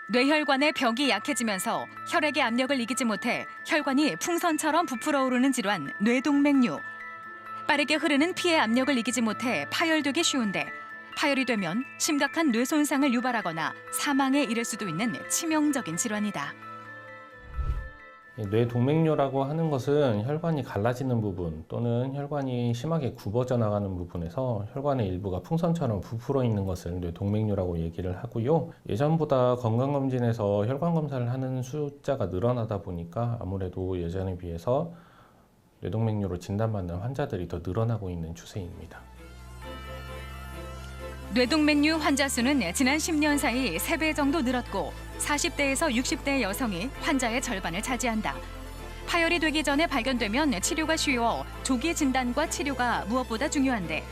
뇌혈관의 벽이 약해지면서 혈액의 압력을 이기지 못해 혈관이 풍선처럼 부풀어 오르는 질환 뇌동맥류. 빠르게 흐르는 피의 압력을 이기지 못해 파열되기 쉬운데 파열이 되면 심각한 뇌 손상을 유발하거나 사망에 이를 수도 있는 치명적인 질환이다. 뇌동맥류라고 하는 것은 혈관이 갈라지는 부분 또는 혈관이 심하게 굽어져 나가는 부분에서 혈관의 일부가 풍선처럼 부풀어 있는 것을 뇌동맥류라고 얘기를 하고요. 예전보다 건강검진에서 혈관 검사를 하는 숫자가 늘어나다 보니까 아무래도 예전에 비해서 뇌동맥류로 진단받는 환자들이 더 늘어나고 있는 추세입니다. 뇌동맥류 환자 수는 지난 10년 사이 3배 정도 늘었고 40대에서 60대 여성이 환자의 절반을 차지한다. 파열이 되기 전에 발견되면 치료가 쉬워 조기 진단과 치료가 무엇보다 중요한데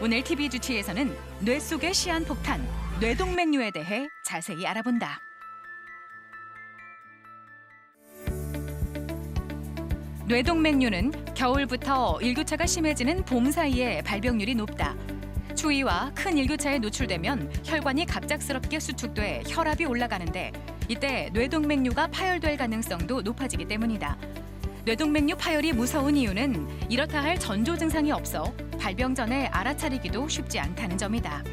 오늘 TV 주치에서는 뇌 속의 시한폭탄, 뇌동맥류에 대해 자세히 알아본다. 뇌동맥류는 겨울부터 일교차가 심해지는 봄 사이에 발병률이 높다. 추위와 큰 일교차에 노출되면 혈관이 갑작스럽게 수축돼 혈압이 올라가는데 이때 뇌동맥류가 파열될 가능성도 높아지기 때문이다. 뇌동맥류 파열이 무서운 이유는 이렇다 할 전조 증상이 없어 발병 전에 알아차리기도 쉽지 않다는 점이다.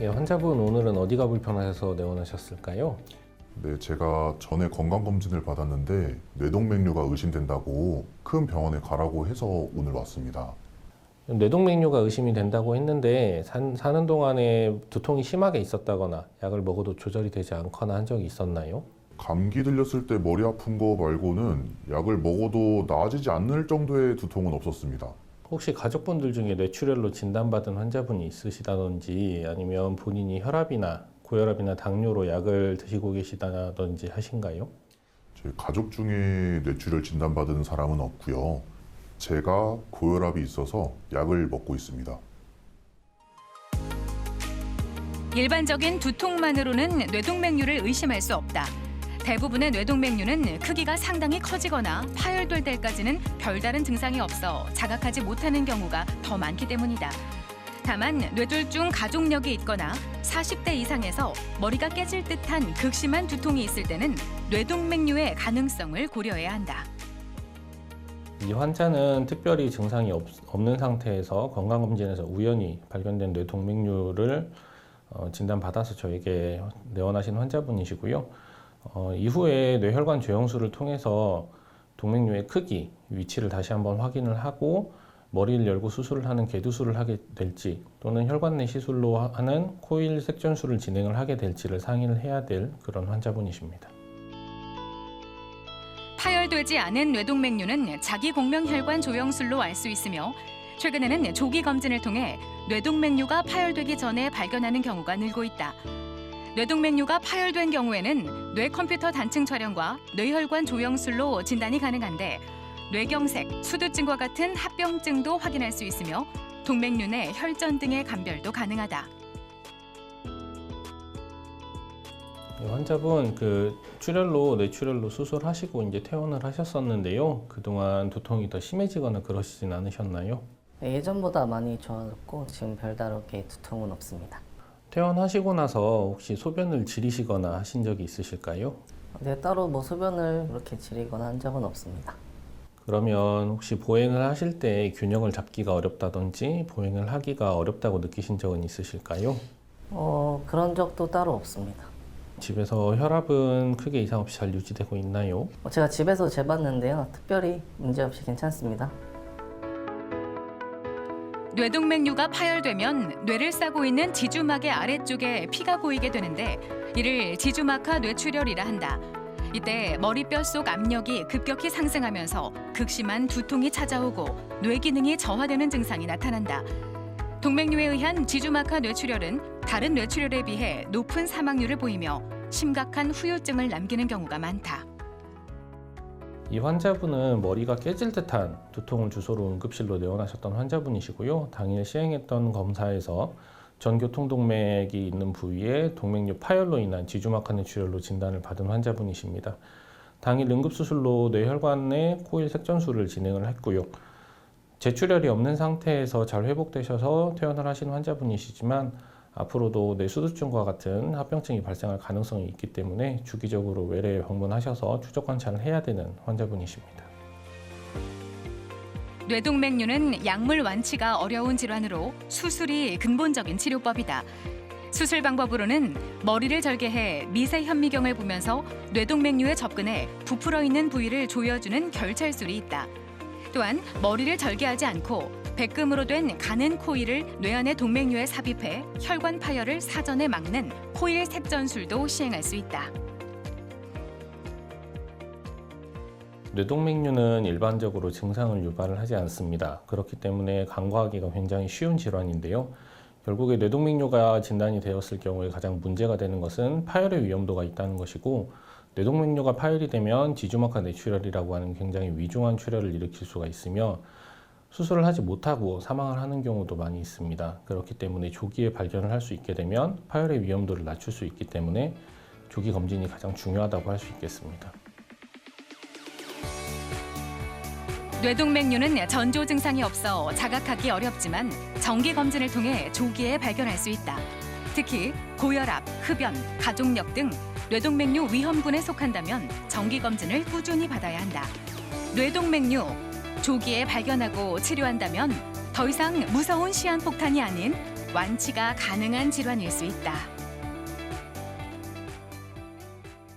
환자분 오늘은 어디가 불편하셔서 내원하셨을까요? 네, 제가 전에 건강검진을 받았는데 뇌동맥류가 의심된다고 큰 병원에 가라고 해서 오늘 왔습니다. 뇌동맥류가 의심이 된다고 했는데 사는 동안에 두통이 심하게 있었다거나 약을 먹어도 조절이 되지 않거나 한 적이 있었나요? 감기 들렸을 때 머리 아픈 거 말고는 약을 먹어도 나아지지 않을 정도의 두통은 없었습니다. 혹시 가족분들 중에 뇌출혈로 진단받은 환자분이 있으시다든지 아니면 본인이 혈압이나 고혈압이나 당뇨로 약을 드시고 계시다든지 하신가요? 저희 가족 중에 뇌출혈 진단받은 사람은 없고요. 제가 고혈압이 있어서 약을 먹고 있습니다. 일반적인 두통만으로는 뇌동맥류를 의심할 수 없다. 대부분의 뇌동맥류는 크기가 상당히 커지거나 파열될 때까지는 별다른 증상이 없어 자각하지 못하는 경우가 더 많기 때문이다. 다만 뇌졸중 가족력이 있거나 40대 이상에서 머리가 깨질 듯한 극심한 두통이 있을 때는 뇌동맥류의 가능성을 고려해야 한다. 이 환자는 특별히 증상이 없는 상태에서 건강검진에서 우연히 발견된 뇌동맥류를 진단받아서 저에게 내원하신 환자분이시고요. 이후에 뇌혈관 조영술을 통해서 동맥류의 크기, 위치를 다시 한번 확인을 하고 머리를 열고 수술을 하는 개두술을 하게 될지 또는 혈관 내 시술로 하는 코일 색전술을 진행을 하게 될지를 상의를 해야 될 그런 환자분이십니다. 파열되지 않은 뇌동맥류는 자기 공명혈관 조영술로 알 수 있으며 최근에는 조기 검진을 통해 뇌동맥류가 파열되기 전에 발견하는 경우가 늘고 있다. 뇌동맥류가 파열된 경우에는 뇌컴퓨터 단층 촬영과 뇌혈관 조영술로 진단이 가능한데 뇌경색, 수두증과 같은 합병증도 확인할 수 있으며 동맥류 내 혈전 등의 감별도 가능하다. 환자분 출혈로 뇌출혈로 수술하시고 이제 퇴원을 하셨었는데요. 그동안 두통이 더 심해지거나 그러시진 않으셨나요? 예전보다 많이 좋아졌고 지금 별다르게 두통은 없습니다. 퇴원하시고 나서 혹시 소변을 지리시거나 하신 적이 있으실까요? 네, 따로 소변을 그렇게 지리거나 한 적은 없습니다. 그러면 혹시 보행을 하실 때 균형을 잡기가 어렵다든지 보행을 하기가 어렵다고 느끼신 적은 있으실까요? 그런 적도 따로 없습니다. 집에서 혈압은 크게 이상 없이 잘 유지되고 있나요? 제가 집에서 재봤는데요. 특별히 문제없이 괜찮습니다. 뇌동맥류가 파열되면 뇌를 싸고 있는 지주막의 아래쪽에 피가 고이게 되는데 이를 지주막하 뇌출혈이라 한다. 이때 머리뼈 속 압력이 급격히 상승하면서 극심한 두통이 찾아오고 뇌 기능이 저하되는 증상이 나타난다. 동맥류에 의한 지주막하 뇌출혈은 다른 뇌출혈에 비해 높은 사망률을 보이며 심각한 후유증을 남기는 경우가 많다. 이 환자분은 머리가 깨질 듯한 두통을 주소로 응급실로 내원하셨던 환자분이시고요. 당일 시행했던 검사에서 전교통동맥이 있는 부위에 동맥류 파열로 인한 지주막하 뇌출혈로 진단을 받은 환자분이십니다. 당일 응급수술로 뇌혈관 내 코일 색전술을 진행을 했고요. 제출혈이 없는 상태에서 잘 회복되셔서 퇴원을 하신 환자분이시지만 앞으로도 뇌수두증과 같은 합병증이 발생할 가능성이 있기 때문에 주기적으로 외래에 방문하셔서 추적 관찰을 해야 되는 환자분이십니다. 뇌동맥류는 약물 완치가 어려운 질환으로 수술이 근본적인 치료법이다. 수술 방법으로는 머리를 절개해 미세 현미경을 보면서 뇌동맥류에 접근해 부풀어 있는 부위를 조여주는 결찰술이 있다. 또한 머리를 절개하지 않고 백금으로 된 가는 코일을 뇌 안의 동맥류에 삽입해 혈관 파열을 사전에 막는 코일 색전술도 시행할 수 있다. 뇌동맥류는 일반적으로 증상을 유발을 하지 않습니다. 그렇기 때문에 간과하기가 굉장히 쉬운 질환인데요. 결국에 뇌동맥류가 진단이 되었을 경우에 가장 문제가 되는 것은 파열의 위험도가 있다는 것이고, 뇌동맥류가 파열이 되면 지주막하 뇌출혈이라고 하는 굉장히 위중한 출혈을 일으킬 수가 있으며 수술을 하지 못하고 사망을 하는 경우도 많이 있습니다. 그렇기 때문에 조기에 발견을 할 수 있게 되면 파열의 위험도를 낮출 수 있기 때문에 조기 검진이 가장 중요하다고 할 수 있겠습니다. 뇌동맥류는 전조 증상이 없어 자각하기 어렵지만 정기 검진을 통해 조기에 발견할 수 있다. 특히 고혈압, 흡연, 가족력 등 뇌동맥류 위험군에 속한다면 정기 검진을 꾸준히 받아야 한다. 뇌동맥류 조기에 발견하고 치료한다면 더 이상 무서운 시한폭탄이 아닌 완치가 가능한 질환일 수 있다.